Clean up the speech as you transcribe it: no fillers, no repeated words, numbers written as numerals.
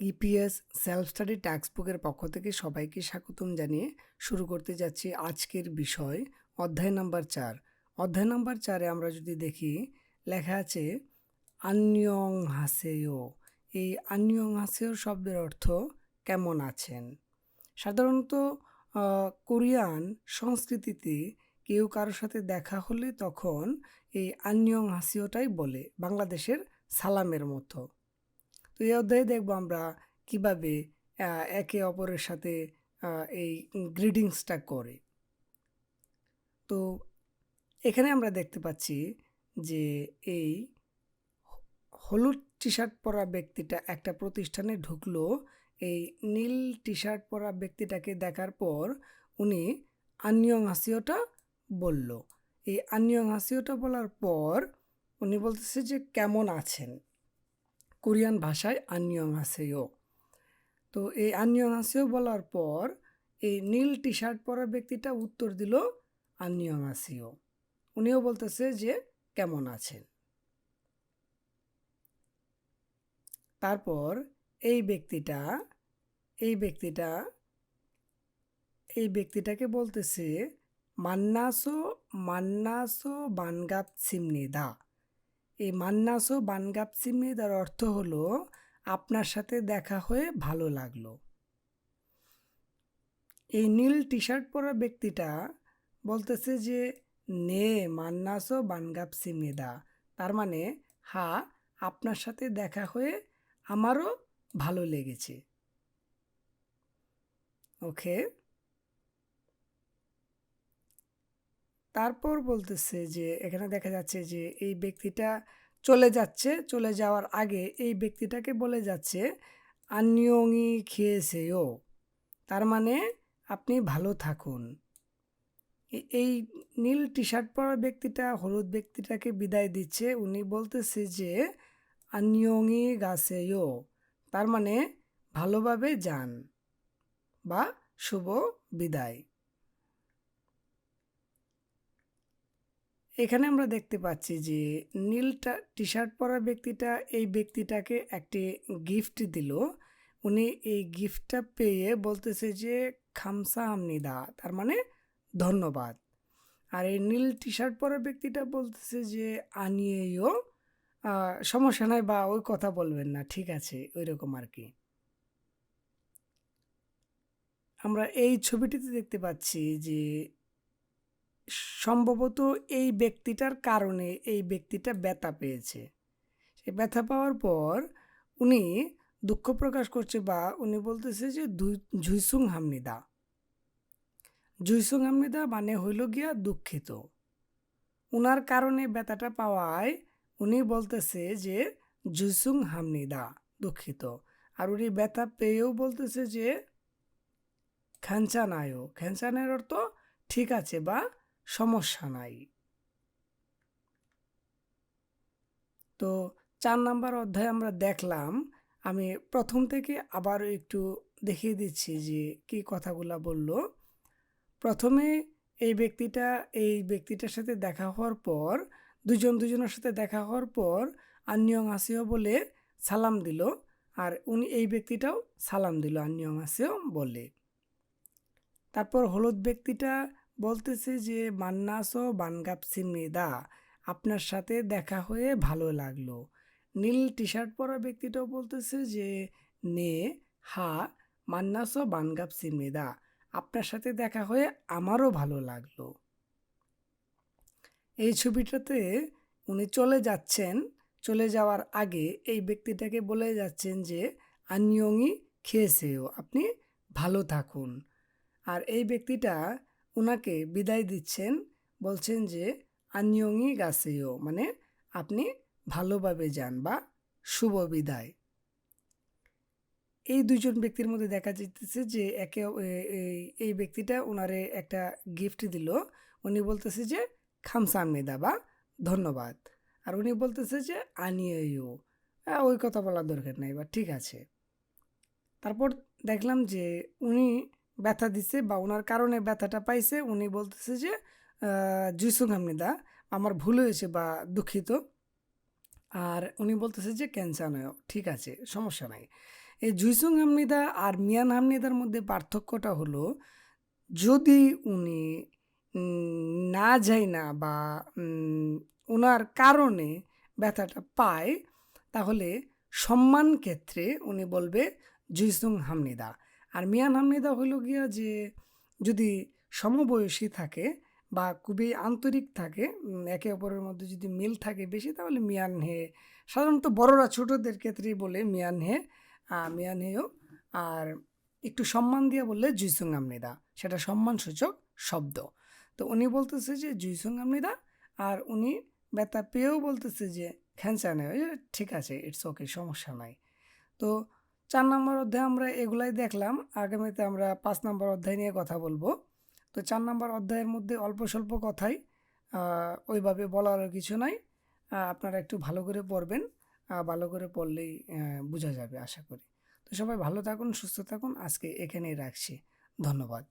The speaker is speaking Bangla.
ইপিএস সেলফ স্টাডি টেক্সটবুকের পক্ষ থেকে সবাইকে স্বাগতম জানিয়ে শুরু করতে যাচ্ছি আজকের বিষয় অধ্যায় নাম্বার 4। অধ্যায় নাম্বার 4-এ আমরা যদি দেখি লেখা আছে আন্যং হাসেয়ো। এই আন্যং হাসেয়ো শব্দের অর্থ কেমন আছেন। সাধারণত কোরিয়ান সংস্কৃতিতে কেউ কারোর সাথে দেখা হলে তখন এই আন্যং হাসেয়োটাই বলে, বাংলাদেশের সালামের মতো। তো এই অধ্যায়ে দেখব আমরা কিভাবে একে অপরের সাথে এই গ্রিটিংসটা করে। তো এখানে আমরা দেখতে পাচ্ছি যে এই হলুদ টি শার্ট পরা ব্যক্তিটা একটা প্রতিষ্ঠানে ঢুকলো। এই নীল টি শার্ট পরা ব্যক্তিটাকে দেখার পর উনি আন্যং হাসিওটা বলল। এই আন্যং হাসিওটা বলার পর উনি বলতেছে যে কেমন আছেন, কোরিয়ান ভাষায় আন্যং হাসেয়ো। তো এই আন্যং হাসেয়ো বলার পর এই নীল টি শার্ট পরা ব্যক্তিটা উত্তর দিল আন্যং হাসেয়ো। উনিও বলতেছে যে কেমন আছেন। তারপর এই ব্যক্তিটাকে বলতেছে মান্নাসো বানগাপসিমনিদা। এই মান্নাসো বানগাপসিমনিদার অর্থ হলো আপনার সাথে দেখা হয়ে ভালো লাগলো। এই নীল টি শার্ট পরা ব্যক্তিটা বলতেছে যে নে মান্নাসো বানগাপসিমনিদা, তার মানে হ্যাঁ, আপনার সাথে দেখা হয়ে আমারও ভালো লেগেছে। ওকে। তারপর বলতেছে যে এখানে দেখা যাচ্ছে যে এই ব্যক্তিটা চলে যাচ্ছে, চলে যাওয়ার আগে এই ব্যক্তিটাকে বলে যাচ্ছে আন্যংই খেয়েছেও, তার মানে আপনি ভালো থাকুন। এই নীল টি শার্ট পরা ব্যক্তিটা হলুদ ব্যক্তিটাকে বিদায় দিচ্ছে। উনি বলতেছে যে আন্যংই গাছেও, তার মানে ভালোভাবে যান বা শুভ বিদায়। এখানে আমরা দেখতে পাচ্ছি যে নীল টি শার্ট পরা ব্যক্তিটা এই ব্যক্তিটাকে একটি গিফট দিল। উনি এই গিফটটা পেয়ে বলতেছে যে খামসা আমনিদা, তার মানে ধন্যবাদ। আর এই নীল টি শার্ট পরা ব্যক্তিটা বলতেছে যে আনিয়েও, সমস্যা নাই বা ওই কথা বলবেন না, ঠিক আছে, ওই রকম আর কি। আমরা এই ছবিটিতে দেখতে পাচ্ছি যে সম্ভবত এই ব্যক্তিটার কারণে এই ব্যক্তিটা ব্যথা পেয়েছে। সেই ব্যথা পাওয়ার পর উনি দুঃখ প্রকাশ করছে বা উনি বলতেছে যে জুইসুং হামনিদা। জুইসুং হামনিদা মানে হইল গিয়া দুঃখিত। উনার কারণে ব্যথাটা পাওয়ায় উনি বলতেছে যে জুইসুং হামনিদা, দুঃখিত। আর উনি ব্যথা পেয়েও বলতেছে যে খ্যানচানায়ও, খ্যানচানের অর্থ ঠিক আছে বা সমস্যা নাই। তো 4 নাম্বার অধ্যায়ে আমরা দেখলাম। আমি প্রথম থেকে আবারও একটু দেখিয়ে দিচ্ছি যে কি কথাগুলা বলল। প্রথমে এই ব্যক্তিটার সাথে দেখা হওয়ার পর দুজনের সাথে দেখা হওয়ার পর আন্যং হাসেয়ো বলে সালাম দিল। আর উনি এই ব্যক্তিটাও সালাম দিল আন্যং হাসেয়ো বলে। তারপর হলুদ ব্যক্তিটা বলতেছে যে মান্নাসো বানগাপসিমনিদা, আপনার সাথে দেখা হয়ে ভালো লাগলো। নীল টি শার্ট পরা ব্যক্তিটাও বলতেছে যে নে হা মান্নাসো বানগাপসিমনিদা, আপনার সাথে দেখা হয়ে আমারও ভালো লাগলো। এই ছবিটাতে উনি চলে যাচ্ছেন, চলে যাওয়ার আগে এই ব্যক্তিটাকে বলে যাচ্ছেন যে আন্যংই খেয়েছেও, আপনি ভালো থাকুন। আর এই ব্যক্তিটা ওনাকে বিদায় দিচ্ছেন, বলছেন যে আন্যংই গাছেও, মানে আপনি ভালোভাবে যান বা শুভ বিদায়। এই দুজন ব্যক্তির মধ্যে দেখা যেতেছে যে এই ব্যক্তিটা ওনারে একটা গিফট দিল। উনি বলতেছে যে খামসামনিদা বা ধন্যবাদ। আর উনি বলতেছে যে আনিয়েও, ওই কথা বলার দরকার নাই বা ঠিক আছে। তারপর দেখলাম যে উনি ব্যথা দিচ্ছে বা ওনার কারণে ব্যথাটা পাইছে। উনি বলতেছে যে জুইসুং হামনিদা, আমার ভুল হয়েছে বা দুঃখিত। আর উনি বলতেছে যে ক্যান্সানয়, ঠিক আছে, সমস্যা নাই। এই জুইসুং হামনিদা আর মিয়ান হামনিদার মধ্যে পার্থক্যটা হলো, যদি উনি না যায় না বা ওনার কারণে ব্যথাটা পায়, তাহলে সম্মান ক্ষেত্রে উনি বলবে জুইসুং হামনিদা। আর মিয়ান হামনিদা হইল গিয়া যে যদি সমবয়সী থাকে বা খুবই আন্তরিক থাকে, একে অপরের মধ্যে যদি মিল থাকে বেশি, তাহলে মিয়ান হে। সাধারণত বড়রা ছোটদের ক্ষেত্রেই বলে মিয়ান হে, মিয়ান হেও। আর একটু সম্মান দিয়ে বললে জুইসুং আমনিদা, সেটা সম্মানসূচক শব্দ। তো উনি বলতেছে যে জুইসুং আমনিদা, আর উনি ব্যথা পেয়েও বলতেছে যে খ্যানচানে, ঠিক আছে, ইটস ওকে, সমস্যা নাই। তো 4 নম্বর অধ্যায়ে আমরা এগুলাই দেখলাম। আগামীতে আমরা 5 নম্বর অধ্যায় নিয়ে কথা বলবো। তো 4 নম্বর অধ্যায়ের মধ্যে অল্প স্বল্প কথাই, ওইভাবে বলারও কিছু নাই। আপনারা একটু ভালো করে পড়বেন, ভালো করে পড়লেই বোঝা যাবে আশা করি। তো সবাই ভালো থাকুন, সুস্থ থাকুন, আজকে এখানেই রাখছি। ধন্যবাদ।